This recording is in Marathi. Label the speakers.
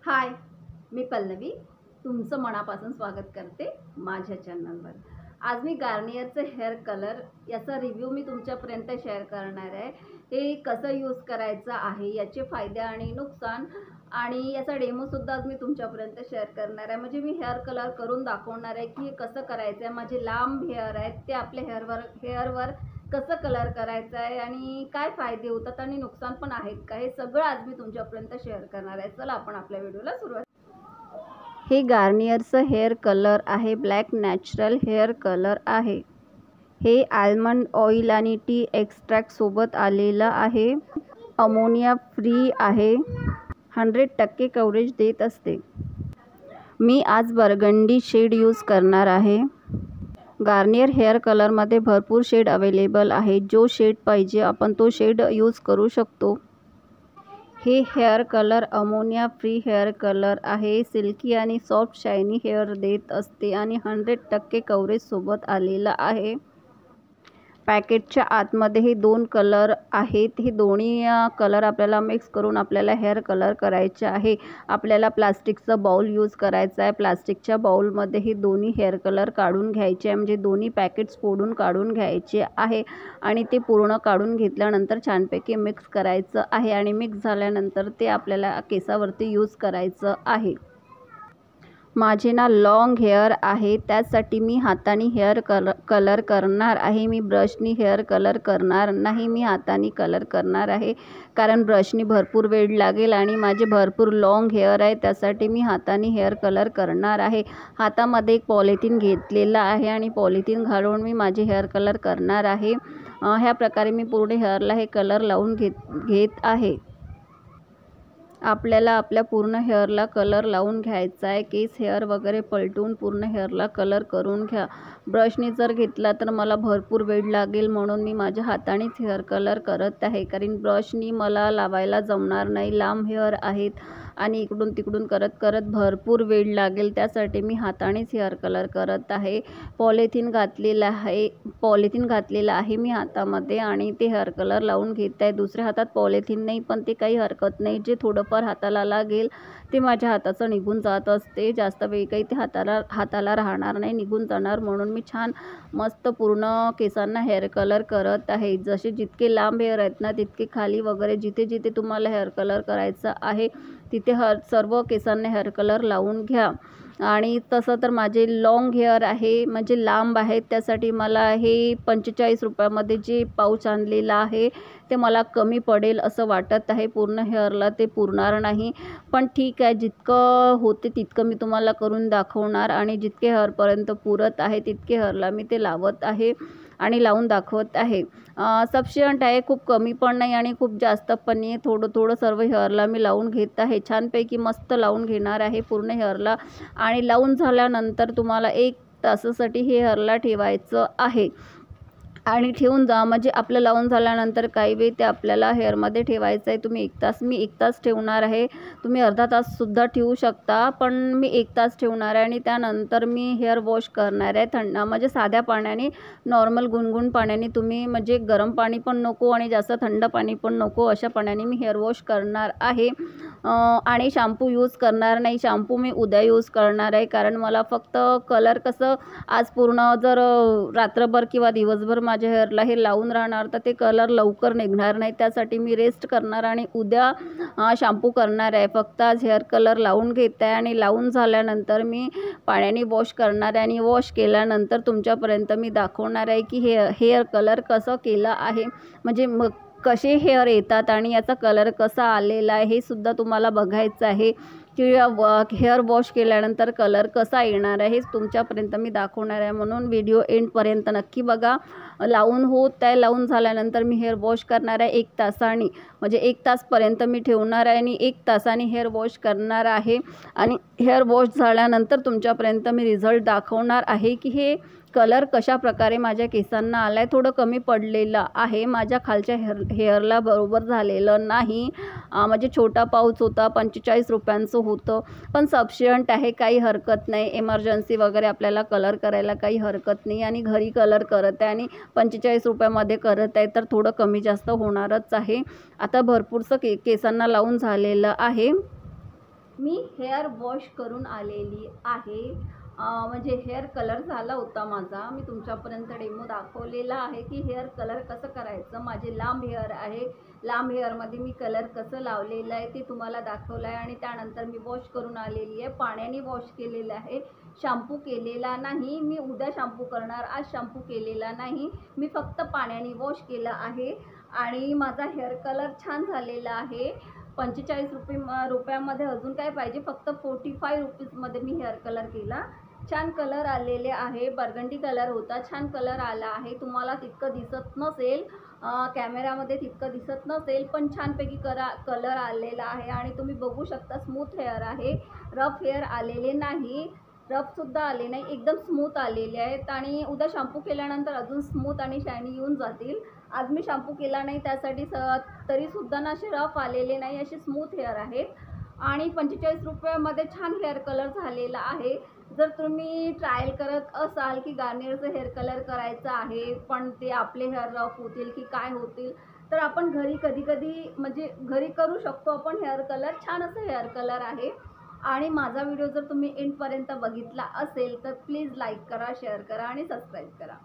Speaker 1: हाय, मी पल्लवी तुमचं मनापासून स्वागत करते माझ्या चॅनलवर। आज मी गार्नियरचे हेअर कलर याचा रिव्ह्यू मी तुमच्यापर्यंत शेअर करणार आहे। हे कसं यूज करायचं आहे, याचे फायदे आणि नुकसान आणि याचा डेमो सुद्धा आज मी तुमच्यापर्यंत शेअर करणार आहे। म्हणजे मी हेअर कलर करून दाखवणार आहे की हे कसं करायचं आहे। माझे लांब हेअर आहेत ते आपल्या हेअरवर कसं कलर करायचं आहे आणि काय फायदे होतात आणि नुकसान पण आहेत का, हे सगळं आज मी तुमच्यापर्यंत शेअर करणार आहे। चला आपण आपल्या व्हिडिओला सुरुवात। हे गार्नियरचं हेअर कलर आहे, ब्लॅक नॅचरल हेअर कलर आहे। हे आल्मंड ऑइल आणि टी एक्स्ट्रॅक्ट सोबत आलेलं आहे। अमोनिया फ्री आहे, 100% कव्हरेज देत असते। मी आज बर्गंडी शेड यूज करणार आहे। गार्नियर हेअर कलरमध्ये भरपूर शेड अवेलेबल आहे। जो शेड पाहिजे आपण तो शेड यूज करू शकतो। हे hair colour ammonia free hair colour आहे। सिल्की आणि सॉफ्ट शायनी हेअर देत असते आणि 100% कव्हरेज सोबत आलेला आहे। पॅकेटच्या आतमध्ये हे 2 कलर आहेत। हे दोन्ही कलर आपल्याला मिक्स करून आपल्याला हेअर कलर करायचे आहे। आपल्याला प्लास्टिकचा बाउल यूज करायचा आहे। प्लास्टिकच्या बाउलमध्ये हे दोन्ही हेअर कलर काढून घ्यायचे आहे, म्हणजे दोन्ही पॅकेट्स फोडून काढून घ्यायचे आहे आणि ते पूर्ण काढून घेतल्यानंतर छानपैकी मिक्स करायचं आहे आणि मिक्स झाल्यानंतर ते आपल्याला केसावरती यूज करायचं आहे। माझे ना लॉंग हेअर आहे, त्यासाठी मी हाताने हेअर कलर करणार आहे। मी ब्रशनी हेअर कलर करणार नाही, मी हाताने कलर करणार आहे। कारण ब्रशनी भरपूर वेळ लागेल आणि माझे भरपूर लॉंग हेअर आहे, त्यासाठी मी हाताने हेअर कलर करणार आहे। हातामध्ये एक पॉलिथिन घेतलेला आहे आणि पॉलिथिन घालून मी माझे हेअर कलर करणार आहे। ह्या प्रकारे मी पूर्ण हेअरला हे कलर लावून घेत आहे। आपल्याला आपल्या पूर्ण हेअरला कलर लावून घ्यायचा आहे। केस हेअर वगैरे पलटून पूर्ण हेअरला कलर करून घ्या। ब्रशनी जर घेतला तर मला भरपूर वेळ लागेल, म्हणून मी माझ्या हातानेच हेअर कलर करत आहे। कारण ब्रशनी मला लावायला जमणार नाही, लांब हेअर आहेत आणि इकडून तिकडून करत करत भरपूर वेळ लागेल, त्यासाठी मी हातानेच हेअर कलर करत आहे। पॉलिथिन घातलेला आहे मी हातामध्ये आणि ते हेअर कलर लावून घेत आहे। दुसऱ्या हातात पॉलिथिन नाही, पण ते काही हरकत नाही। जे थोडंफार हाताला लागेल ते माझ्या हाताचं निघून जात असते। जास्त वेळ काही ते हाताला राहणार नाही, निघून जाणार, म्हणून मी छान मस्त पूर्ण केसांना हेअर कलर करत आहे। जसे जितके लांब हेअर आहेत ना तितके खाली वगैरे जिथे जिथे तुम्हाला हेअर कलर करायचा आहे तिथे सर्व केसांना हेअर कलर लावून घ्या। आणि तसं तर माझे लॉंग हेअर आहे, म्हणजे लांब आहेत, त्यासाठी मला हे 45 रुपयामध्ये जे पाऊच आणलेलं आहे ते मला कमी पडेल असं वाटत आहे। पूर्ण हेअरला ते पुरणार नाही, पण ठीक आहे, जितकं होते तितकं मी तुम्हाला करून दाखवणार आणि जितके हेअरपर्यंत पुरत आहे तितके हेअरला मी ते लावत आहे आणि लावून दाखवत आहे। सफिशियंट आहे, खूप कमी पण नाही आणि खूप जास्त पण नाही, थोडं थोडं सर्व हेअरला मी लावून घेत आहे। छानपैकी मस्त लावून घेणार आहे पूर्ण हेअरला आणि लावून झाल्यानंतर तुम्हाला 1 तासासाठी हे हेअरला ठेवायचं आहे आणि ठेवून जा, म्हणजे आपलं लावून झाल्यानंतर काही वेळ ते आपल्याला हेअरमध्ये ठेवायचं आहे। मी 1 तास ठेवणार आहे, तुम्ही अर्धा ताससुद्धा ठेवू शकता, पण मी 1 तास ठेवणार आहे आणि त्यानंतर मी हेअर वॉश करणार आहे म्हणजे साध्या पाण्याने, नॉर्मल गुणगुण पाण्याने। तुम्ही म्हणजे गरम पाणी पण नको आणि जास्त थंड पाणी पण नको, अशा पाण्याने मी हेअर वॉश करणार आहे आणि शॅम्पू यूज करणार नाही। शॅम्पू मी उद्या यूज करणार आहे, कारण मला फक्त कलर कसं आज पूर्ण जर रात्रभर किंवा दिवसभर माझ्या हेअरला हे लावून राहणार तर ते कलर लवकर निघणार नाही, त्यासाठी मी रेस्ट करणार आणि उद्या शॅम्पू करणार आहे। फक्त आज हेअर कलर लावून घेत आहे आणि लावून झाल्यानंतर मी पाण्याने वॉश करणार आहे आणि वॉश केल्यानंतर तुमच्यापर्यंत मी दाखवणार आहे की हेअर कलर कसं केलं आहे, म्हणजे कसे हेअर येतात आणि याचा कलर कसा आलेला आहे हे सुद्धा तुम्हाला बघायचं आहे की हेअर वॉश केल्यानंतर कलर कसा येणार आहे, हेच तुमच्यापर्यंत मी दाखवणार आहे। म्हणून व्हिडिओ एंडपर्यंत नक्की बघा। लावून होत आहे, लावून झाल्यानंतर मी हेअर वॉश करणार आहे 1 तासाने, म्हणजे 1 तासपर्यंत मी ठेवणार आहे आणि 1 तासाने हेअर वॉश करणार आहे आणि हेअर वॉश झाल्यानंतर तुमच्यापर्यंत मी रिझल्ट दाखवणार आहे की हे कलर कशा प्रकारे माझ्या केसांना आला आहे। थोडं कमी पडलेलं आहे, माझ्या खालच्या हेअरला बरोबर झालेलं नाही, म्हणजे छोटा पाऊच होता, 45 रुपयांचं होतं, पण सफिशियंट आहे, काही हरकत नाही। इमर्जन्सी वगैरे आपल्याला कलर करायला काही हरकत नाही आणि घरी कलर करत आहे आणि 45 रुपयामध्ये करत आहे तर थोडं कमी जास्त होणारच आहे। आता भरपूरसं केसांना लावून झालेलं आहे मी हेअर वॉश करून आलेली आहे. म्हणजे हेअर कलर झाला होता माझा. मी तुमच्यापर्यंत डेमो दाखवलेला आहे की हेअर कलर कसं करायचं. माझे लांब हेअर आहे. लांब हेअरमध्ये मी कलर कसं लावलेलं आहे ते तुम्हाला दाखवलं आहे. आणि त्यानंतर मी वॉश करून आलेली आहे. पाण्याने वॉश केलेलं आहे. शॅम्पू केलेला नाही. मी उद्या शॅम्पू करणार, आज शॅम्पू केलेला नाही. मी फक्त पाण्याने वॉश केलं आहे. आणि माझा हेअर कलर छान झालेला आहे. 45 रुपयामध्ये अजून काय पाहिजे. फक्त 45 रुपीजमध्ये मी हेअर कलर केला. छान कलर आलेले आहे. बर्गंडी कलर होता. छान कलर आला आहे. तुम्हाला तितकं दिसत नसेल, कॅमेरामध्ये तितकं दिसत नसेल, पण छानपैकी कलर आलेला आहे. आणि तुम्ही बघू शकता स्मूथ हेअर आहे. रफ हेअर आलेले नाही, रफसुद्धा आले नाही, एकदम स्मूथ आलेले आहेत. आणि उद्या शॅम्पू केल्यानंतर अजून स्मूथ आणि शायनी येऊन जातील. आज मी शॅम्पू केला नाही त्यासाठी तरीसुद्धा ना असे रफ आलेले नाही, असे स्मूथ हेअर आहेत. आणि 45 रुपयामध्ये छान हेअर कलर झालेला आहे. जर तुम्ही ट्रायल करत असाल की गार्नियरचं हेअर कलर करायचं आहे पण ते आपले हेअर रफ होतील की काय होतील, तर आपण घरी कधी म्हणजे घरी करू शकतो आपण हेअर कलर. छान असं हेअर कलर आहे. आणि माझा व्हिडिओ जर तुम्ही एंडपर्यंत बघितला असेल तर प्लीज लाईक करा, शेअर करा आणि सबस्क्राईब करा.